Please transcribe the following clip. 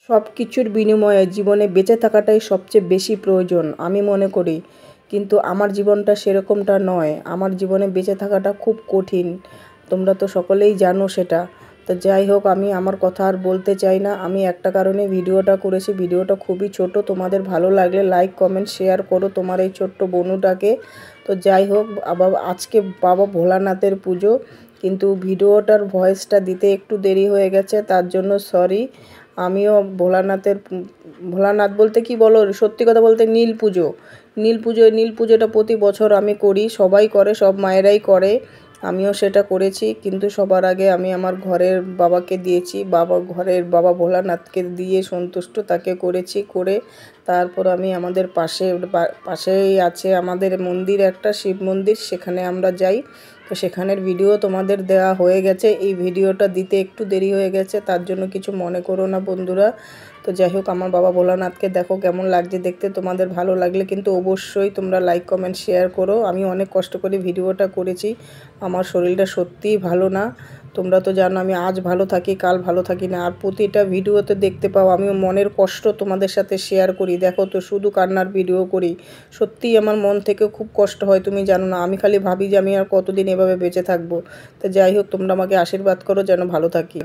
সব কিছুর বিনিময়ে জীবনে বেঁচে থাকাটাই সবচেয়ে বেশি প্রয়োজন আমি মনে করি। কিন্তু আমার জীবনটা সেরকমটা নয়। আমার জীবনে বেঁচে থাকাটা খুব কঠিন। তোমরা তো সকলেই জানো সেটা। তো যাই হোক, আমি আমার কথা আর বলতে চাই না। আমি একটা কারণে ভিডিওটা করেছি। ভিডিওটা খুবই ছোট। তোমাদের ভালো লাগলে লাইক কমেন্ট শেয়ার করো তোমার এই ছোট্ট বোনটাকে। তো যাই হোক, আজকে বাবা ভোলানাথের পুজো, কিন্তু ভিডিওটার ভয়েসটা দিতে একটু দেরি হয়ে গেছে, তার জন্য সরি। আমিও ভোলানাথ বলতে কি বলো, সত্যি কথা বলতে নীল পুজোটা প্রতি বছর আমি করি, সবাই করে, সব মায়েরাই করে, আমিও সেটা করেছি। কিন্তু সবার আগে আমি আমার ঘরের বাবাকে দিয়েছি, ঘরের বাবা ভোলানাথকে দিয়ে সন্তুষ্ট তাকে করেছি। করে তারপর আমি আমাদের পাশেই আছে আমাদের মন্দির, একটা শিব মন্দির, সেখানে আমরা যাই। তো সেখানের ভিডিও তোমাদের দেওয়া হয়ে গেছে। এই ভিডিওটা দিতে একটু দেরি হয়ে গেছে, তার জন্য কিছু মনে করো না বন্ধুরা। তো যাই হোক, আমার বাবা ভোলানাথকে দেখো কেমন লাগছে দেখতে। তোমাদের ভালো লাগলে কিন্তু অবশ্যই তোমরা লাইক কমেন্ট শেয়ার করো। আমি অনেক কষ্ট করে ভিডিওটা করেছি। আমার শরীরটা সত্যিই ভালো না। তোমরা তো জানো আমি আজ ভালো থাকি, কাল ভালো থাকি না। আর প্রতিটা ভিডিওতে দেখতে পাও আমি মনের কষ্ট তোমাদের সাথে শেয়ার করি। দেখো তো, শুধু কান্নার ভিডিও করি। সত্যিই আমার মন থেকে খুব কষ্ট হয়, তুমি জানো না। আমি খালি ভাবি যে আমি আর কতদিন এভাবে বেঁচে থাকবো। তো যাই হোক, তোমরা আমাকে আশীর্বাদ করো যেন ভালো থাকি।